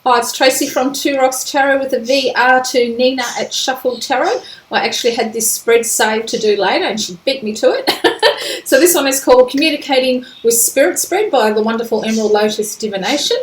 Hi, it's Tracy from Two Rocks Tarot with a VR to Nina at Shuffle Tarot. I actually had this spread saved to do later and she beat me to it. So this one is called Communicating with Spirit Spread by the wonderful Emerald Lotus Divination.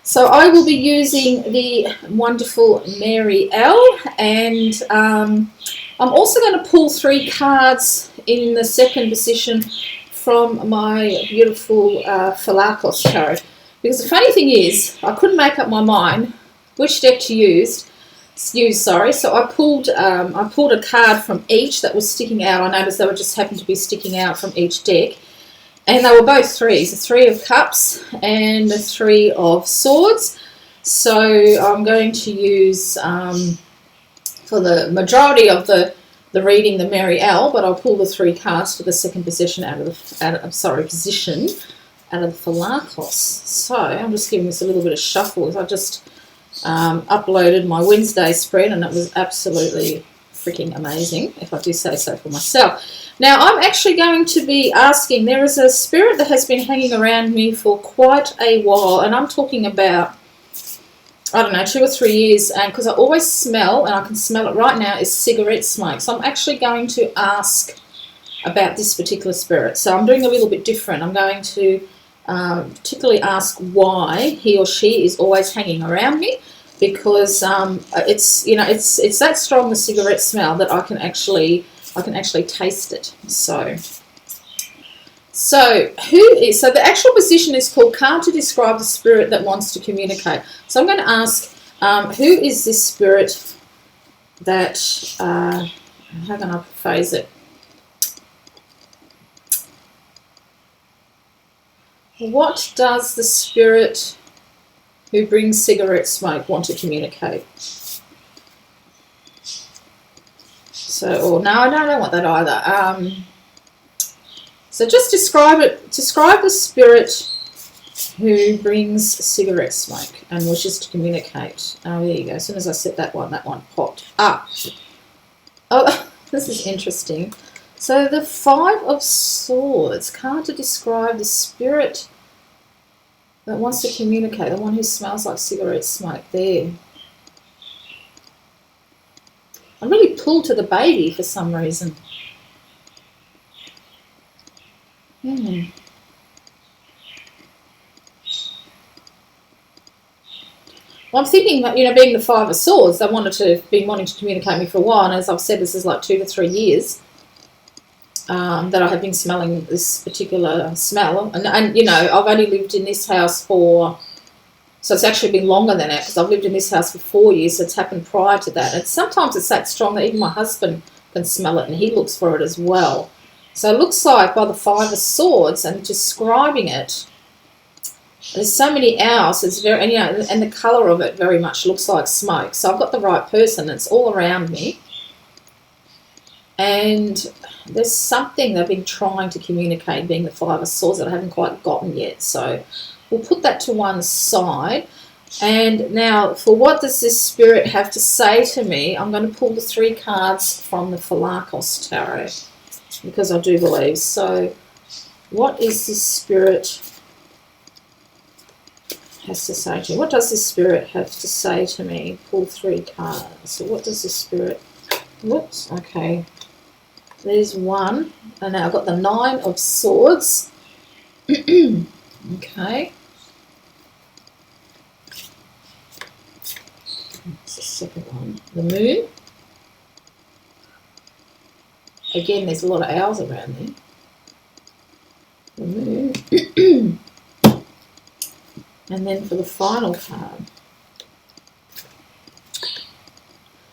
So I will be using the wonderful Mary L, and I'm also going to pull 3 cards in the second position from my beautiful Philakos tarot. Because the funny thing is, I couldn't make up my mind which deck to use. So I pulled a card from each that was sticking out. I noticed they were just happened to be sticking out from each deck, and they were both threes: the 3 of Cups and the 3 of Swords. So I'm going to use for the majority of the reading the Mary L, but I'll pull the 3 cards for the second position out of the Philakos. So I'm just giving this a little bit of shuffle. I just uploaded my Wednesday spread and it was absolutely freaking amazing, if I do say so for myself. Now I'm actually going to be asking, there is a spirit that has been hanging around me for quite a while, and I'm talking about, I don't know, 2 or 3 years, and because I always smell, and I can smell it right now, is cigarette smoke. So I'm actually going to ask about this particular spirit. So I'm doing a little bit different. I'm going to particularly ask why he or she is always hanging around me, because it's that strong, the cigarette smell, that I can actually taste it. So the actual position is called Card to Describe the Spirit that Wants to Communicate. So I'm going to ask, who is this spirit that how can I phrase it? What does the spirit who brings cigarette smoke want to communicate? So, no, I don't want that either. So just describe it. Describe the spirit who brings cigarette smoke and wishes to communicate. Oh, there you go. As soon as I said that one popped up. Oh, this is interesting. So the 5 of Swords, card to describe the spirit that wants to communicate, the one who smells like cigarette smoke there. I'm really pulled to the baby for some reason. Well, I'm thinking that, being the 5 of Swords, they wanting to communicate with me for a while, and as I've said, this is like 2 to 3 years. That I have been smelling this particular smell, and I've only lived in this house so it's actually been longer than that, because I've lived in this house for 4 years. So it's happened prior to that, and sometimes it's that strong that even my husband can smell it, and he looks for it as well. So it looks like by the 5 of Swords and describing it, there's so many owls. It's very, and the colour of it very much looks like smoke. So I've got the right person. It's all around me, and there's something they've been trying to communicate, being the 5 of Swords, that I haven't quite gotten yet. So we'll put that to one side. And now, for what does this spirit have to say to me, I'm going to pull the 3 cards from the Philakos tarot, because I do believe. So what is this spirit has to say to me? What does this spirit have to say to me? Pull 3 cards. So what does this spirit... Whoops, okay. There's 1, and now I've got the 9 of Swords. Okay. That's the second one. The Moon. Again, there's a lot of owls around there. The Moon. And then for the final card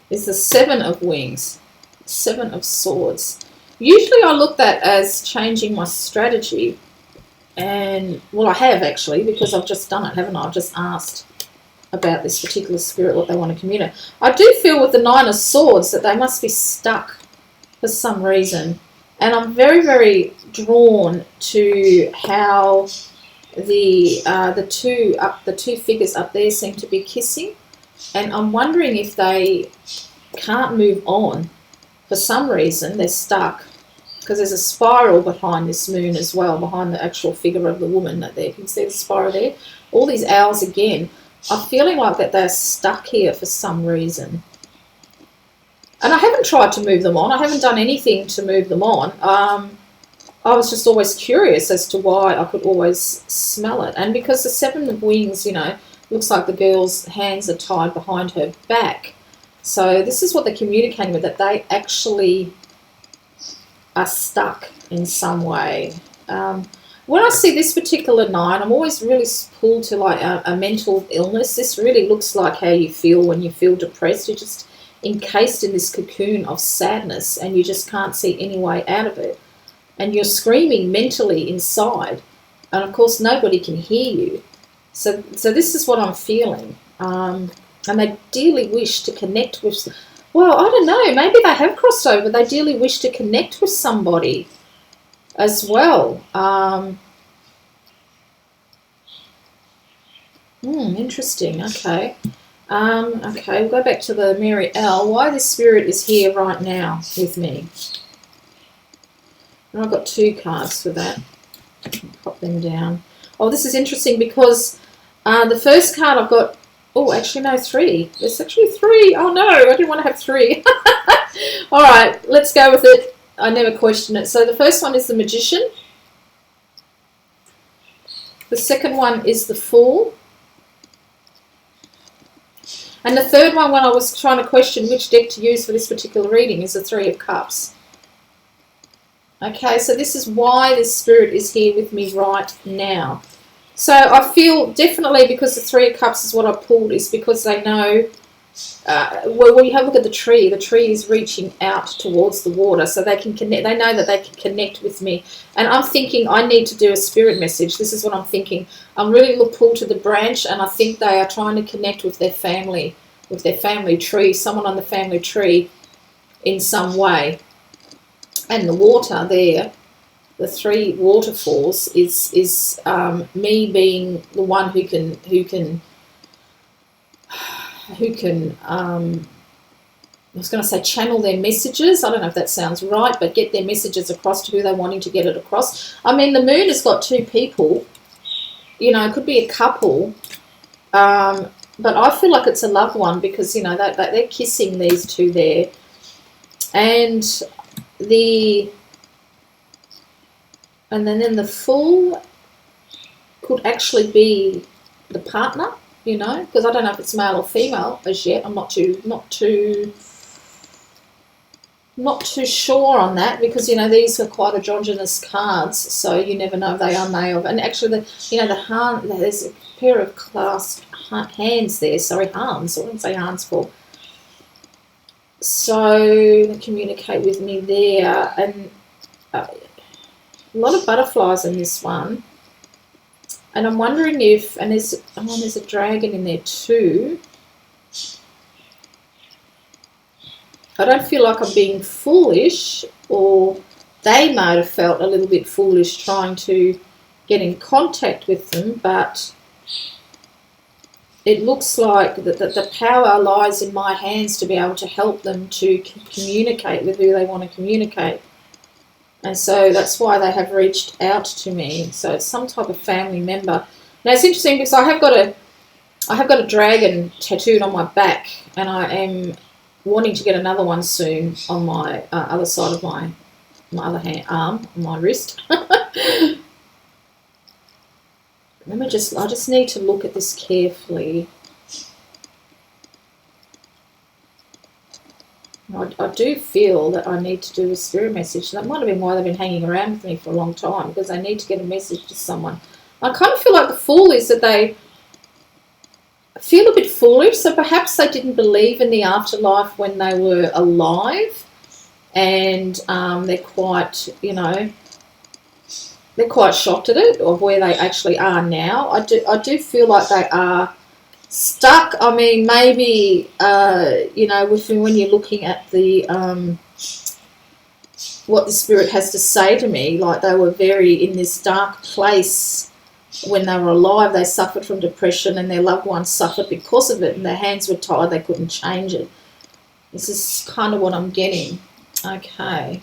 is the 7 of Wings. 7 of Swords. Usually I look at that as changing my strategy, and well, I have actually, because I've just done it, haven't I? I've just asked about this particular spirit, what they want to communicate. I do feel with the 9 of Swords that they must be stuck for some reason, and I'm very, very drawn to how the two figures up there seem to be kissing, and I'm wondering if they can't move on. For some reason, they're stuck, because there's a spiral behind this moon as well, behind the actual figure of the woman that there. You can see the spiral there. All these owls again. I'm feeling like that they're stuck here for some reason. And I haven't tried to move them on. I haven't done anything to move them on. I was just always curious as to why I could always smell it. And because the 7 of Wings, you know, looks like the girl's hands are tied behind her back. So this is what they're communicating with, that they actually are stuck in some way. When I see this particular 9, I'm always really pulled to like a mental illness. This really looks like how you feel when you feel depressed. You're just encased in this cocoon of sadness and you just can't see any way out of it. And you're screaming mentally inside. And of course, nobody can hear you. So this is what I'm feeling. And they dearly wish to connect with, well, I don't know, maybe they have crossed over. They dearly wish to connect with somebody as well. Interesting. Okay. Okay, we'll go back to the Mary L. Why this spirit is here right now with me. And I've got 2 cards for that. Pop them down. Oh, this is interesting because the first card I've got, oh, actually no, 3. There's actually 3. Oh no, I didn't want to have 3. All right, let's go with it. I never question it. So the first one is the Magician. The second one is the Fool. And the third one, when I was trying to question which deck to use for this particular reading, is the 3 of Cups. Okay, so this is why this spirit is here with me right now. So I feel definitely, because the 3 of Cups is what I pulled, is because they know, well, when you have a look at the tree is reaching out towards the water, so they can connect. They know that they can connect with me. And I'm thinking I need to do a spirit message. This is what I'm thinking. I'm really pulled to the branch, and I think they are trying to connect with their family tree, someone on the family tree in some way. And the water there, the 3 waterfalls, is me being the one who can I was going to say channel their messages. I don't know if that sounds right, but get their messages across to who they're wanting to get it across. I mean, the moon has got 2 people. You know, it could be a couple. But I feel like it's a loved one because, you know, they're kissing these 2 there. And then the Fool could actually be the partner, you know, because I don't know if it's male or female as yet. I'm not too sure on that because, you know, these are quite androgynous cards, so you never know if they are male. And actually, there's a pair of clasped hands there. Sorry, hands. I wouldn't say hands for. So they communicate with me there, and a lot of butterflies in this one. And I'm wondering if, and there's a dragon in there too. I don't feel like I'm being foolish, or they might have felt a little bit foolish trying to get in contact with them, but it looks like that the power lies in my hands to be able to help them to communicate with who they want to communicate. And so that's why they have reached out to me. So it's some type of family member. Now it's interesting because I have got a dragon tattooed on my back, and I am wanting to get another one soon on my other side of my other arm, on my wrist. I just need to look at this carefully. I do feel that I need to do a spirit message. That might have been why they've been hanging around with me for a long time, because they need to get a message to someone. I kind of feel like the Fool is that they feel a bit foolish, so perhaps they didn't believe in the afterlife when they were alive, and they're quite, you know, they're quite shocked at it, of where they actually are now. I do feel like they are stuck. I mean, maybe, you know, when you're looking at the what the spirit has to say to me, like they were very in this dark place when they were alive. They suffered from depression, and their loved ones suffered because of it, and their hands were tied. They couldn't change it. This is kind of what I'm getting. Okay.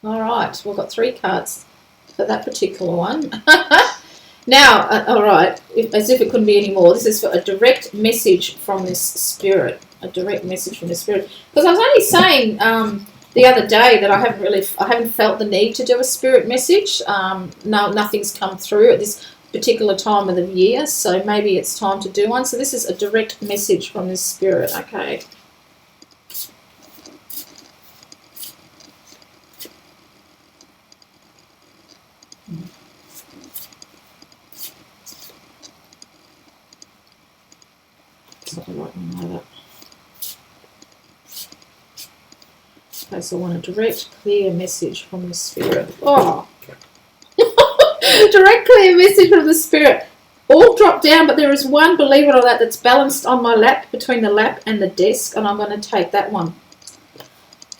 All right, we've got 3 cards for that particular one. Now, all right, as if it couldn't be any more. This is for a direct message from this spirit. A direct message from the spirit. Because I was only saying the other day that I haven't felt the need to do a spirit message. No, nothing's come through at this particular time of the year, so maybe it's time to do one. So this is a direct message from this spirit. Okay. Okay, so I want a direct, clear message from the spirit. Oh, direct, clear message from the spirit. All dropped down, but there is one, believe it or not, that's balanced on my lap, between the lap and the desk, and I'm going to take that one.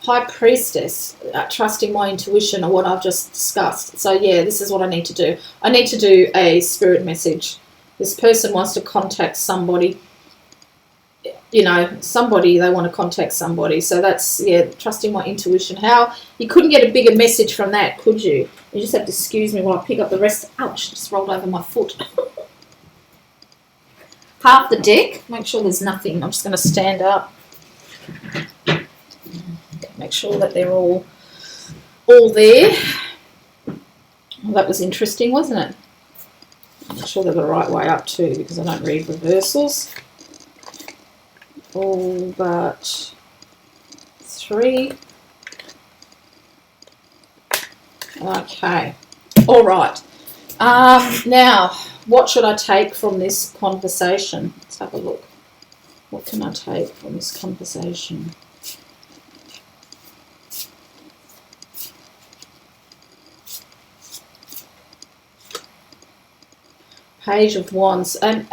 High Priestess, trusting my intuition or what I've just discussed. So yeah, this is what I need to do. I need to do a spirit message. This person wants to contact somebody. You know, somebody, they want to contact somebody. So that's, yeah, trusting my intuition. How, you couldn't get a bigger message from that, could you? You just have to excuse me while I pick up the rest. Ouch, just rolled over my foot. Half the deck, make sure there's nothing. I'm just going to stand up. Make sure that they're all there. Well, that was interesting, wasn't it? Make sure they're the right way up too, because I don't read reversals. All but 3. Okay. All right. Now, what should I take from this conversation? Let's have a look. What can I take from this conversation? Page of Wands. And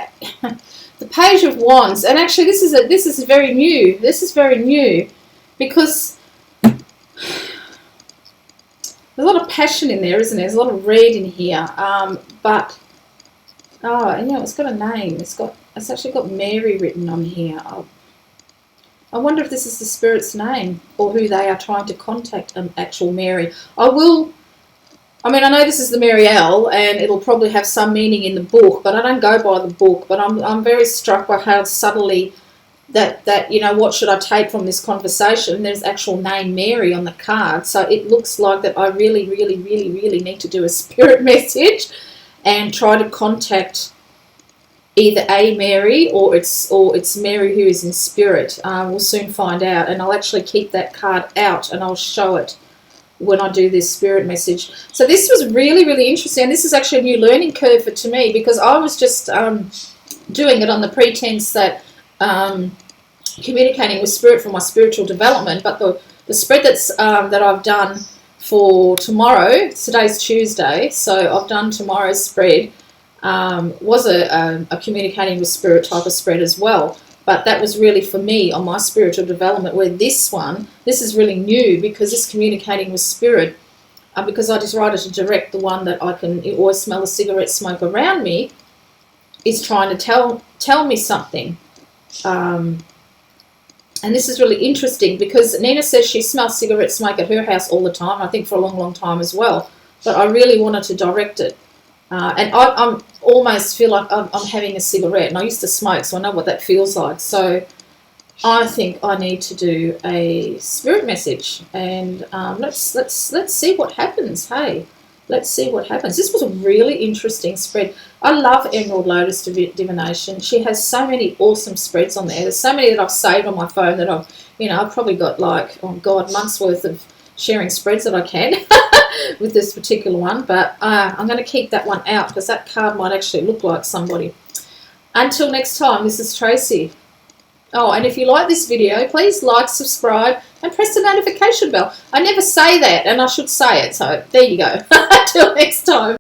the Page of Wands, and actually this is very new. This is very new because there's a lot of passion in there, isn't there? There's a lot of red in here. But and yeah, it's got a name. It's actually got Mary written on here. I wonder if this is the spirit's name or who they are trying to contact. An actual Mary. I know this is the Marielle, and it'll probably have some meaning in the book, but I don't go by the book. But I'm very struck by how subtly that you know, what should I take from this conversation? There's actual name Mary on the card, so it looks like that I really, really, really, really need to do a spirit message and try to contact either a Mary or it's Mary who is in spirit. We'll soon find out, and I'll actually keep that card out and I'll show it when I do this spirit message. So this was really, really interesting. This is actually a new learning curve to me, because I was just doing it on the pretense that communicating with spirit for my spiritual development. But the spread that I've done for tomorrow, today's Tuesday, so I've done tomorrow's spread, was a communicating with spirit type of spread as well. But that was really for me on my spiritual development, where this is really new, because this communicating with spirit, because I decided to direct the one that I can always smell the cigarette smoke around me, is trying to tell me something. And this is really interesting, because Nina says she smells cigarette smoke at her house all the time, I think for a long, long time as well. But I really wanted to direct it. And I almost feel like I'm having a cigarette, and I used to smoke, so I know what that feels like. So I think I need to do a spirit message, and let's see what happens. Hey, let's see what happens. This was a really interesting spread. I love Emerald Lotus Divination. She has so many awesome spreads on there. There's so many that I've saved on my phone that I've probably got like, oh God, months worth of sharing spreads that I can with this particular one. But I'm going to keep that one out, because that card might actually look like somebody. Until next time, this is Tracy. Oh, and if you like this video, please like, subscribe, and press the notification bell. I never say that, and I should say it, so there you go. Until next time.